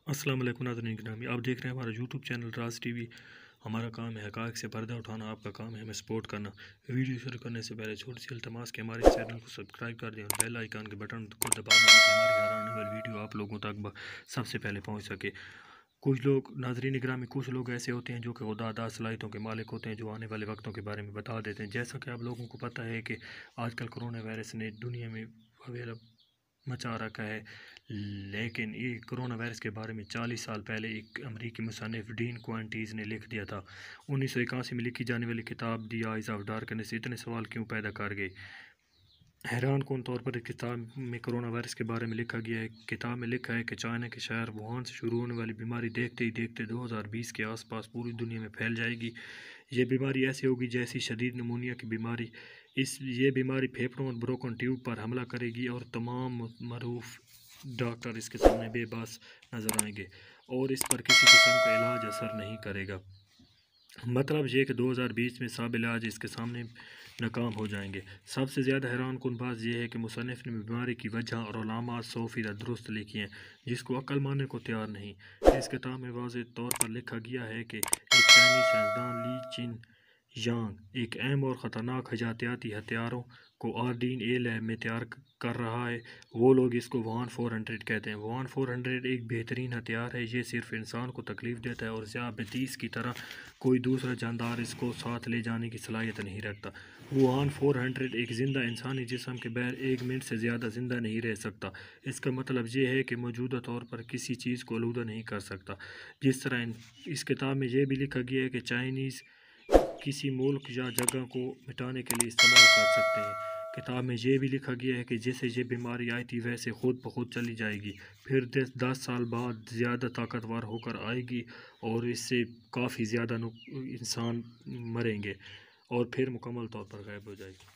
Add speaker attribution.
Speaker 1: अस्सलाम वालेकुम नाज़रीन गिरामी, आप देख रहे हैं हमारा यूट्यूब चैनल राज टीवी। हमारा काम है हक़ाइक़ से पर्दा उठाना, आपका काम है हमें सपोर्ट करना। वीडियो शुरू करने से पहले छोटी सी इल्तमास कि हमारे चैनल को सब्सक्राइब कर दें और बेल आइकन के बटन को दबा दें ताकि हमारी हर आने वाली वीडियो आप लोगों तक सबसे पहले पहुंच सके। कुछ लोग नाज़रीन गिरामी, कुछ लोग ऐसे होते हैं जो कि खुदादा सलाहियतों के मालिक होते हैं, जो आने वाले वक्तों के बारे में बता देते हैं। जैसा कि आप लोगों को पता है कि आजकल कोरोना वायरस ने दुनिया में वगैरह मचा रखा है, लेकिन ये कोरोना वायरस के बारे में 40 साल पहले एक अमरीकी मुसन्निफ डीन क्वांटीज़ ने लिख दिया था। 1981 में लिखी जाने वाली किताब दी आइज़ ऑफ डार्कनेस इतने सवाल क्यों पैदा कर गई। हैरान कौन तौर पर इस किताब में कोरोना वायरस के बारे में लिखा गया है। किताब में लिखा है कि चाइना के शहर वुहान से शुरू होने वाली बीमारी देखते ही देखते 2020 के आसपास पूरी दुनिया में फैल जाएगी। ये बीमारी ऐसी होगी जैसी शदीद नमूनिया की बीमारी। ये बीमारी फेफड़ों और ब्रोकन ट्यूब पर हमला करेगी और तमाम मरूफ डॉक्टर इसके सामने बेबस नज़र आएंगे और इस पर किसी किस्म का इलाज असर नहीं करेगा। मतलब ये कि 2020 में सब इलाज इसके सामने नाकाम हो जाएंगे। सबसे ज़्यादा हैरान कुन बात यह है कि मुसन्निफ ने बीमारी की वजह और अलामात 100% दुरुस्त लिखी हैं, जिसको अक्ल मानने को तैयार नहीं। इस किताब में वाज़ेह तौर पर लिखा गया है कि एक चाइनीज साइंसदान ली चिन यांग एक अहम और ख़तरनाक हयातियाती हथियारों को RDNA लैब में तैयार कर रहा है। वो लोग इसको वुहान 400 कहते हैं। वुहान 400 एक बेहतरीन हथियार है। ये सिर्फ इंसान को तकलीफ़ देता है और ज़्यादतीस की तरह कोई दूसरा जानदार इसको साथ ले जाने की सलाहियत नहीं रखता। वुहान 400 एक ज़िंदा इंसानी जिस्म के बगैर 1 मिनट से ज़्यादा ज़िंदा नहीं रह सकता। इसका मतलब ये है कि मौजूदा तौर पर किसी चीज़ को आलूदा नहीं कर सकता। जिस तरह इस किताब में यह भी लिखा गया है कि चाइनीज़ किसी मुल्क या जगह को मिटाने के लिए इस्तेमाल कर सकते हैं। किताब में ये भी लिखा गया है कि जैसे ये बीमारी आई थी वैसे खुद ब खुद चली जाएगी, फिर 10 साल बाद ज़्यादा ताकतवर होकर आएगी और इससे काफ़ी ज़्यादा इंसान मरेंगे और फिर मुकम्मल तौर पर गायब हो जाएगी।